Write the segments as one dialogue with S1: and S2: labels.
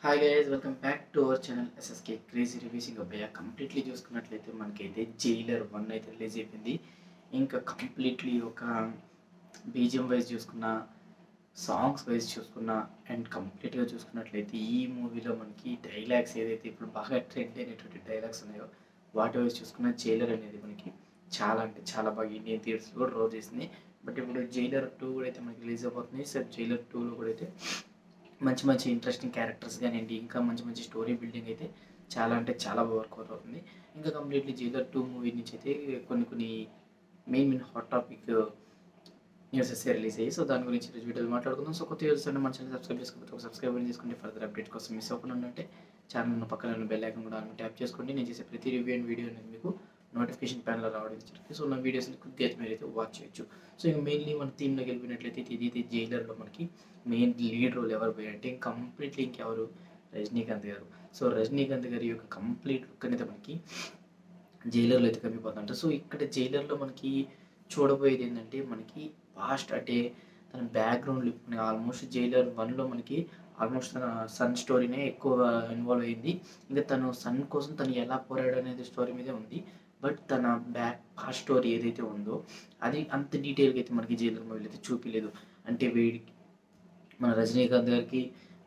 S1: Hi guys, welcome back to our channel SSK crazy reviews. ఇంకా భయ completely చూసుకున్నట్లయితే మనకైతే జైలర్ 1 అయితే రిలీజ్ అయిపోయింది. ఇంకా కంప్లీట్లీ ఒక బీజిఎం వైజ్ చూసుకున్న, సాంగ్స్ వైజ్ చూసుకున్న అండ్ కంప్లీట్గా చూసుకున్నట్లయితే ఈ మూవీలో మనకి డైలాగ్స్ ఏదైతే ఇప్పుడు బాగా ట్రెండ్ అయినటువంటి డైలాగ్స్ ఉన్నాయో వాటి వైజ్ చూసుకున్న జైలర్ అనేది మనకి చాలా అంటే చాలా బాగా ఇండియన్ థియేటర్స్ కూడా రోల్ చేసింది. బట్ ఇప్పుడు జైలర్ 2 కూడా అయితే మనకి రిలీజ్ అయిపోతుంది. సో జైలర్ 2లో కూడా అయితే మంచి మంచి ఇంట్రెస్టింగ్ క్యారెక్టర్స్ కానివ్వండి, ఇంకా మంచి మంచి స్టోరీ బిల్డింగ్ అయితే చాలా అంటే చాలా బాగా వర్కౌట్ అవుతుంది. ఇంకా కంప్లీట్లీ జైలర్ 2 మూవీ నుంచి అయితే కొన్ని main hot topic newses release అయ్యి, సో దాని గురించి ఈరోజు వీడియోలో మాట్లాడుకుందాం. సో కొత్త యూజర్స్ అంటే మన ఛానల్ సబ్స్క్రైబ్ చేసుకోకపోతే ఒక సబ్స్క్రైబ్ చేసుకుంటే ఫర్దర్ అప్డేట్ కోసం మిస్ అవ్వకుండా ఉంటే ఛానల్ ఉన్న పక్కన ఉన్న బెల్ ఐకాన్ కూడా ట్యాప్ చేసుకోండి. నేను చేసే ప్రతి రివ్యూ అండ్ వీడియో అనేది మీకు నోటిఫికేషన్ ప్యానల్లో రావడం జరుగుతుంది. సో నా వీడియోస్ని క్విక్గా మీరు అయితే వాచ్ చేయొచ్చు. సో ఇంకా మెయిన్లీ మన థీమ్లోకి వెళ్ళిపోయినట్లయితే ఇది అయితే జైలర్లో మనకి మెయిన్ లీడ్ రోల్ ఎవరు పోయారంటే కంప్లీట్లీ ఇంకెవరు, రజనీకాంత్ గారు. సో రజనీకాంత్ గారి యొక్క కంప్లీట్ లుక్ అనేది మనకి జైలర్లో అయితే కనిపిపోతుందంట. సో ఇక్కడ జైలర్లో మనకి చూడబోయేది ఏంటంటే మనకి పాస్ట్ అంటే తన బ్యాక్గ్రౌండ్ లుక్ మనకి ఆల్మోస్ట్ జైలర్ 1లో మనకి ఆల్మోస్ట్ తన సన్ స్టోరీనే ఎక్కువ ఇన్వాల్వ్ అయింది. ఇంకా తను సన్ కోసం తను ఎలా పోరాడు అనేది స్టోరీ మీదే ఉంది. బట్ తన పాస్ట్ స్టోరీ ఏదైతే ఉందో అది అంత డీటెయిల్గా అయితే మనకి జైలర్ మూవీలో అయితే చూపించలేదు. అంటే వీడికి మన రజనీకాంత్ గారికి,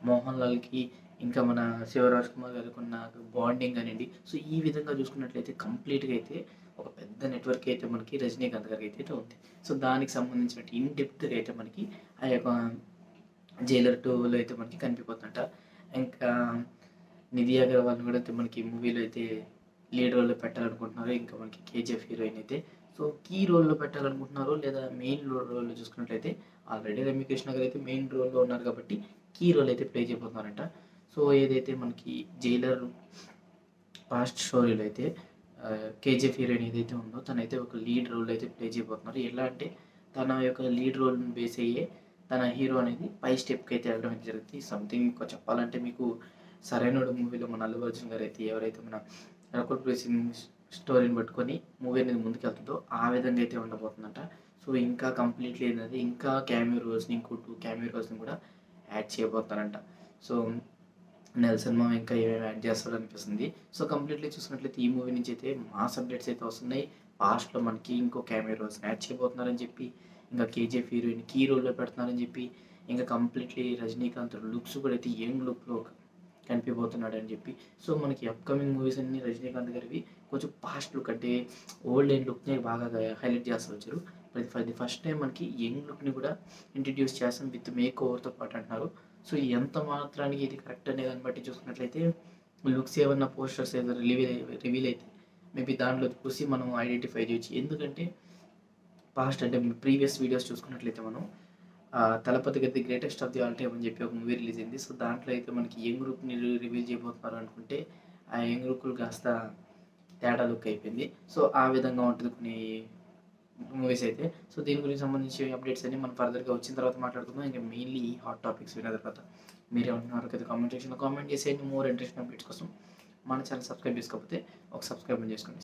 S1: మోహన్ లాల్కి, ఇంకా మన శివరాజ్ కుమార్ గారికి ఉన్న బాండింగ్ అనేది, సో ఈ విధంగా చూసుకున్నట్లయితే కంప్లీట్గా అయితే ఒక పెద్ద నెట్వర్క్ అయితే మనకి రజనీకాంత్ గారికి అయితే ఉంది. సో దానికి సంబంధించిన ఇన్ డెప్త్గా అయితే మనకి ఆ యొక్క జైలర్ 2లో అయితే మనకి కనిపిపోతుంట. ఇంకా నిధి అగర్వాల్ని కూడా అయితే మనకి మూవీలో అయితే లీడ్ రోల్లో పెట్టాలనుకుంటున్నారు. ఇంకా మనకి కేజీఎఫ్ హీరోయిన్ అయితే సో కీ రోల్లో పెట్టాలనుకుంటున్నారు, లేదా మెయిన్ రోల్లో చూసుకున్నట్లయితే ఆల్రెడీ రమ్యకృష్ణ గారు అయితే మెయిన్ రోల్లో ఉన్నారు కాబట్టి కీ రోల్ అయితే ప్లే చేయబోతున్నారంట. సో ఏదైతే మనకి జైలర్ పాస్ట్ స్టోరీలో అయితే కేజీఎఫ్ హీరోయిన్ ఏదైతే ఉందో తనైతే ఒక లీడ్ రోల్ అయితే ప్లే చేయబోతున్నారు. ఎలా అంటే తన యొక్క లీడ్ రోల్ని బేస్ అయ్యే తన హీరో అనేది పై స్టెప్కి అయితే వెళ్ళడం అయితే జరుగుతుంది. సంథింగ్ ఇంకా చెప్పాలంటే మీకు సరైనోడు మూవీలో మన అల్లు అర్జున్ గారు అయితే ఎవరైతే మన రకుల్ ప్రీత్ సింగ్ స్టోరీని పట్టుకొని మూవీ అనేది ముందుకెళ్తుందో ఆ విధంగా అయితే ఉండబోతుందంట. సో ఇంకా కంప్లీట్లీ ఏంటంటే ఇంకా క్యామియో రోల్స్ని, ఇంకో 2 క్యామియో రోల్స్ని కూడా యాడ్ చేయబోతారంట. సో నెల్సన్ మామ ఇంకా ఏమేమి యాడ్ చేస్తారో అనిపిస్తుంది. సో కంప్లీట్లీ చూసుకున్నట్లయితే ఈ మూవీ నుంచి అయితే మాస్ అప్డేట్స్ అయితే వస్తున్నాయి. పాస్ట్లో మనకి ఇంకో క్యామియో రోల్స్ని యాడ్ చేయబోతున్నారని చెప్పి, ఇంకా కేజీఎఫ్ హీరోయిన్ కీ రోల్లో పెడుతున్నారని చెప్పి, ఇంకా కంప్లీట్లీ రజనీకాంత్ లుక్స్ కూడా అయితే యంగ్ లుక్లో కనిపిపోతున్నాడు అని చెప్పి, సో మనకి అప్కమింగ్ మూవీస్ అన్ని రజనీకాంత్ గారివి కొంచెం పాస్ట్ లుక్ అంటే ఓల్డ్ అండ్ లుక్ని బాగా హైలైట్ చేస్తూ వచ్చారు. ఫస్ట్ టైం మనకి యంగ్ లుక్ని కూడా ఇంట్రడ్యూస్ చేస్తాం విత్ మేక్ ఓవర్తో పాటు అంటున్నారు. సో ఎంత మాత్రానికి ఇది కరెక్ట్ అనే దాన్ని బట్టి చూసుకున్నట్లయితే లుక్స్ ఏమన్నా పోస్టర్స్ ఏదైనా రివీల్ అయితే మేబీ దాంట్లో చూసి మనం ఐడెంటిఫై చేయొచ్చు. ఎందుకంటే పాస్ట్ అంటే ప్రీవియస్ వీడియోస్ చూసుకున్నట్లయితే మనం తలపతి గది greatest of the all time అని చెప్పి ఒక మూవీ రిలీజ్ అయింది. సో దాంట్లో అయితే మనకి యంగ్ లుక్ని రివీల్ చేయబోతున్నారు అనుకుంటే ఆ యంగ్ లుక్ కాస్త తేడా లుక్ అయిపోయింది. సో ఆ విధంగా ఉంటుంది కొన్ని మూవీస్ అయితే. సో దీని గురించి సంబంధించి అప్డేట్స్ అన్ని మనం ఫర్దర్గా వచ్చిన తర్వాత మాట్లాడుకుందాం. ఇంకా మెయిన్లీ ఈ హాట్ టాపిక్స్ విన్న తర్వాత మీరేమన్నారు కదా కామెంట్ సెక్షన్లో కామెంట్ చేసేయండి. మోర్ ఇంట్రెస్టింగ్ అప్డేట్స్ కోసం మన ఛానల్ సబ్స్క్రైబ్ చేసుకోకపోతే ఒక సబ్స్క్రైబ్ చేసుకోండి.